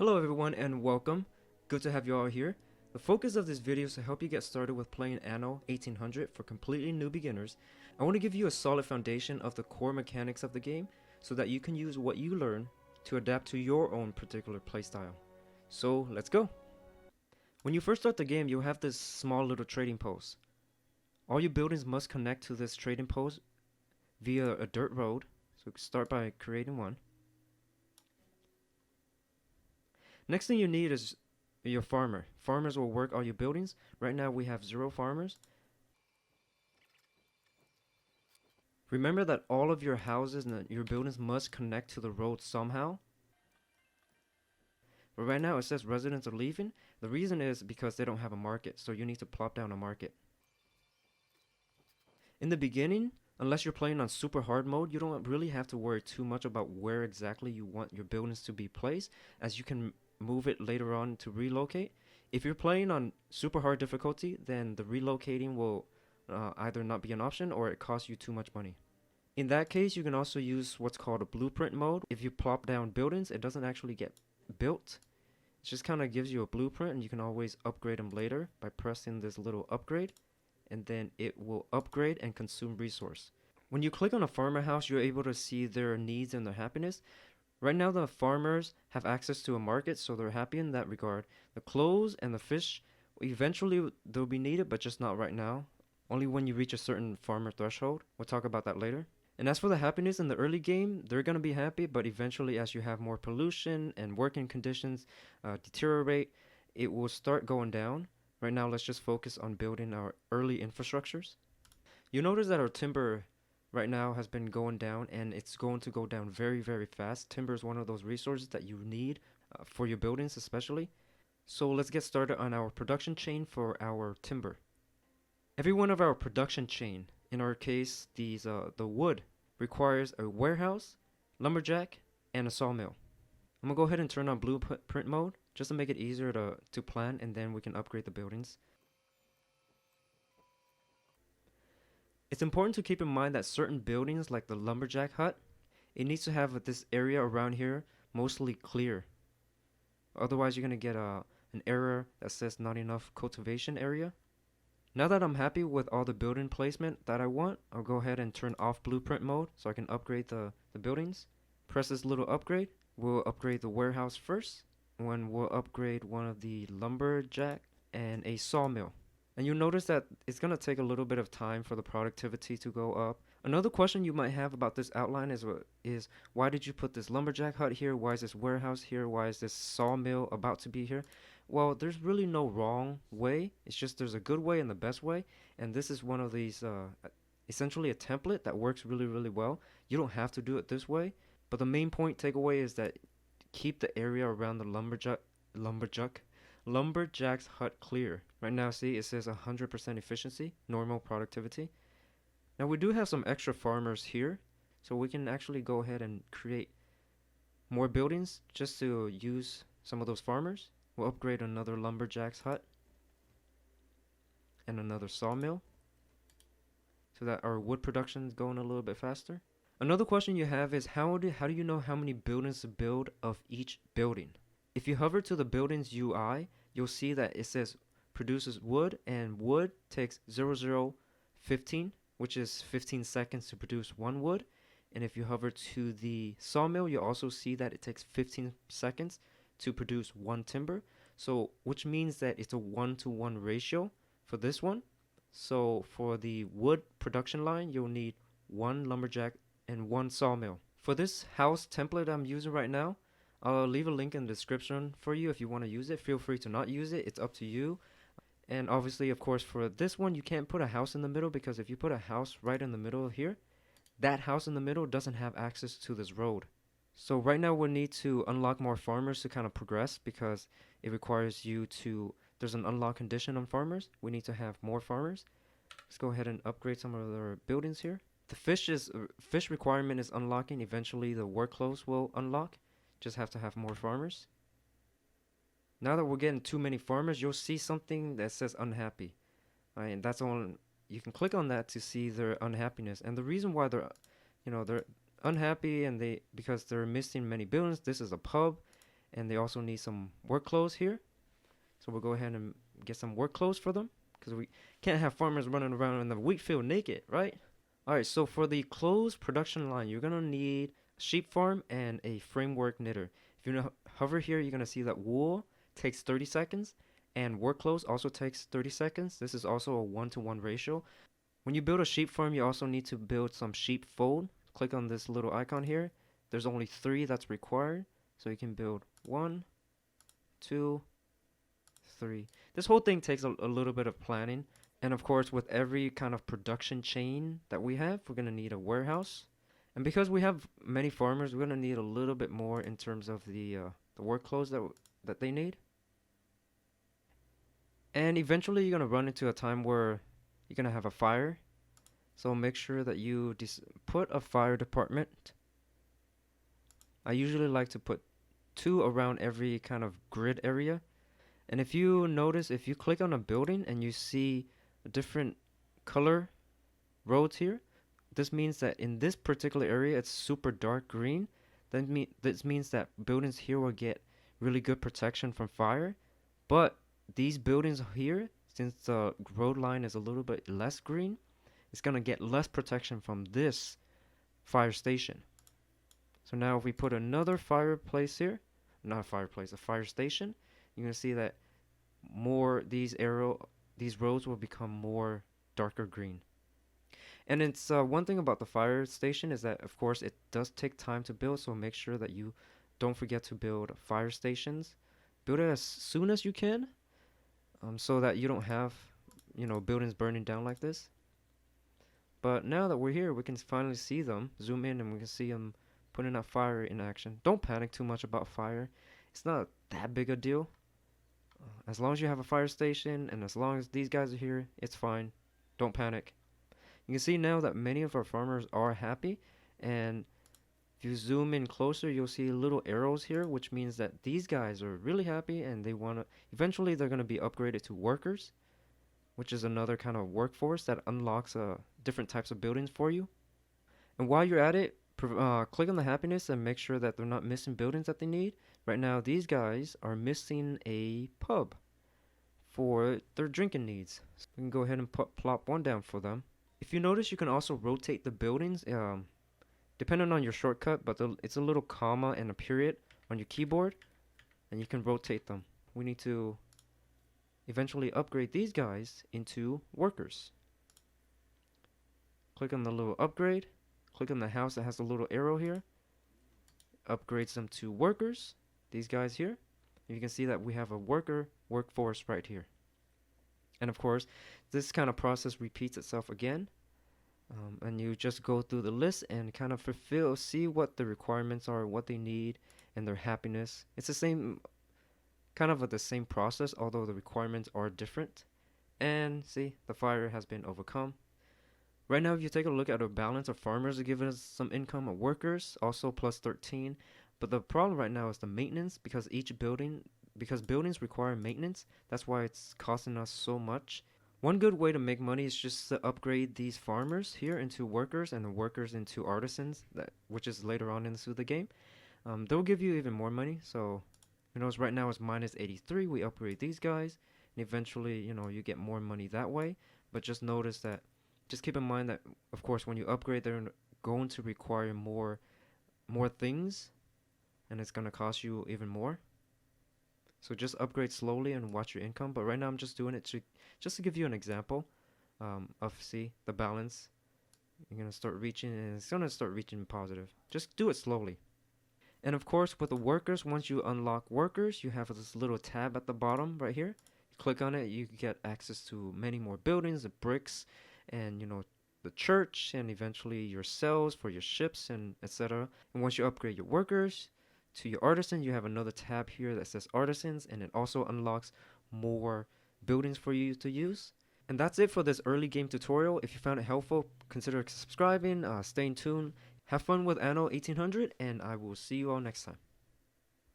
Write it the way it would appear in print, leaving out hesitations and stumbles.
Hello everyone and welcome. Good to have you all here. The focus of this video is to help you get started with playing Anno 1800 for completely new beginners. I want to give you a solid foundation of the core mechanics of the game so that you can use what you learn to adapt to your own particular playstyle. So let's go. When you first start the game, you'll have this small little trading post. All your buildings must connect to this trading post via a dirt road. So start by creating one. Next thing you need is your farmer. Farmers will work all your buildings. Right now we have 0 farmers. Remember that all of your houses and your buildings must connect to the road somehow. But right now it says residents are leaving. The reason is because they don't have a market, so you need to plop down a market. In the beginning, unless you're playing on super hard mode, you don't really have to worry too much about where exactly you want your buildings to be placed, as you can move it later on to relocate. If you're playing on super hard difficulty, then the relocating will either not be an option or it costs you too much money. In that case, you can also use what's called a blueprint mode. If you plop down buildings, it doesn't actually get built. It just kind of gives you a blueprint, and you can always upgrade them later by pressing this little upgrade, and then it will upgrade and consume resource. When you click on a farmer house, you're able to see their needs and their happiness. Right now the farmers have access to a market, so they're happy in that regard. The clothes and the fish, eventually they'll be needed, but just not right now. Only when you reach a certain farmer threshold. We'll talk about that later. And as for the happiness in the early game, they're going to be happy, but eventually as you have more pollution and working conditions deteriorate, it will start going down. Right now let's just focus on building our early infrastructures. You notice that our timber right now has been going down, and it's going to go down very fast. Timber is one of those resources that you need for your buildings especially. So let's get started on our production chain for our timber. Every one of our production chain, in our case the wood, requires a warehouse, lumberjack, and a sawmill. I'm gonna go ahead and turn on blueprint mode just to make it easier to plan, and then we can upgrade the buildings. It's important to keep in mind that certain buildings, like the lumberjack hut, it needs to have this area around here mostly clear. Otherwise you're going to get an error that says not enough cultivation area. Now that I'm happy with all the building placement that I want, I'll go ahead and turn off blueprint mode so I can upgrade the buildings. Press this little upgrade. We'll upgrade the warehouse first, when we'll upgrade one of the lumberjack and a sawmill. And you'll notice that it's going to take a little bit of time for the productivity to go up. Another question you might have about this outline is why did you put this lumberjack hut here? Why is this warehouse here? Why is this sawmill about to be here? Well, there's really no wrong way. It's just there's a good way and the best way. And this is one of these, essentially a template that works really well. You don't have to do it this way. But the main point takeaway is that keep the area around the lumberjack's hut clear. Right now, see, it says 100% efficiency, normal productivity. Now we do have some extra farmers here, so we can actually go ahead and create more buildings just to use some of those farmers. We'll upgrade another lumberjack's hut and another sawmill so that our wood production is going a little bit faster. Another question you have is how do you know how many buildings to build of each building? If you hover to the building's UI, you'll see that it says produces wood, and wood takes 0015, which is 15 seconds to produce one wood. And if you hover to the sawmill, you'll also see that it takes 15 seconds to produce one timber. So, which means that it's a 1-to-1 ratio for this one. So for the wood production line, you'll need one lumberjack and one sawmill. For this house template I'm using right now, I'll leave a link in the description for you if you want to use it. Feel free to not use it. It's up to you. And obviously, of course, for this one, you can't put a house in the middle, because if you put a house right in the middle here, that house in the middle doesn't have access to this road. So right now we'll need to unlock more farmers to kind of progress, because it requires you to, there's an unlock condition on farmers. We need to have more farmers. Let's go ahead and upgrade some of our buildings here. The fish requirement is unlocking. Eventually the work clothes will unlock. Just have to have more farmers. Now that we're getting too many farmers, you'll see something that says unhappy. And that's on, you can click on that to see their unhappiness. And the reason why they're unhappy, and because they're missing many buildings. This is a pub, and they also need some work clothes here. So we'll go ahead and get some work clothes for them, because we can't have farmers running around in the wheat field naked, right? Alright, so for the clothes production line, you're gonna need a sheep farm and a framework knitter. If you hover here, you're gonna see that wool takes 30 seconds, and work clothes also takes 30 seconds. This is also a 1-to-1 ratio. When you build a sheep farm, you also need to build some sheep fold. Click on this little icon here. There's only 3 that's required, so you can build 1, 2, 3. This whole thing takes a little bit of planning. And of course, with every kind of production chain that we have, we're going to need a warehouse. And because we have many farmers, we're going to need a little bit more in terms of the work clothes that they need. And eventually you're going to run into a time where you're going to have a fire. So make sure that you put a fire department. I usually like to put 2 around every kind of grid area. And if you notice, if you click on a building and you see a different color roads here, this means that in this particular area it's super dark green. This means that buildings here will get really good protection from fire. But these buildings here, since the road line is a little bit less green, it's going to get less protection from this fire station. So now if we put another fireplace here, not a fireplace, a fire station, you're going to see that these roads will become more darker green. And it's one thing about the fire station is that, of course, it does take time to build, so make sure that you don't forget to build fire stations. Build it as soon as you can, so that you don't have, buildings burning down like this. But now that we're here, we can finally see them, zoom in, and we can see them putting out fire in action. Don't panic too much about fire. It's not that big a deal. As long as you have a fire station and as long as these guys are here, it's fine. Don't panic. You can see now that many of our farmers are happy, and if you zoom in closer, you'll see little arrows here, which means that these guys are really happy and they want to, eventually they're going to be upgraded to workers, which is another kind of workforce that unlocks different types of buildings for you. And while you're at it, click on the happiness and make sure that they're not missing buildings that they need. Right now, these guys are missing a pub for their drinking needs. So we can go ahead and plop one down for them. If you notice, you can also rotate the buildings, depending on your shortcut, but it's a little comma and a period on your keyboard, and you can rotate them. We need to eventually upgrade these guys into workers. Click on the little upgrade. Click on the house that has the little arrow here. Upgrades them to workers. These guys here. You can see that we have a workforce right here. And of course, this kind of process repeats itself again. And you just go through the list and kind of see what the requirements are, what they need, and their happiness. It's the same, kind of the same process, although the requirements are different. And see, the fire has been overcome. Right now, if you take a look at our balance of farmers, are giving us some income of workers, also plus 13. But the problem right now is the maintenance, because buildings require maintenance. That's why it's costing us so much. One good way to make money is just to upgrade these farmers here into workers and the workers into artisans, which is later on into the game. They'll give you even more money. So, right now it's minus 83. We upgrade these guys, and eventually, you get more money that way. But just keep in mind that, of course, when you upgrade, they're going to require more things, and it's going to cost you even more. So just upgrade slowly and watch your income. But right now I'm just doing it just to give you an example of, the balance. You're going to start reaching, and it's going to start reaching positive. Just do it slowly. And of course, with the workers, once you unlock workers, you have this little tab at the bottom right here. You click on it, you get access to many more buildings, the bricks, and the church, and eventually your cells for your ships, and etc. And once you upgrade your workers to your artisan, you have another tab here that says artisans, and it also unlocks more buildings for you to use. And that's it for this early game tutorial. If you found it helpful, consider subscribing, staying tuned, have fun with Anno 1800, and I will see you all next time.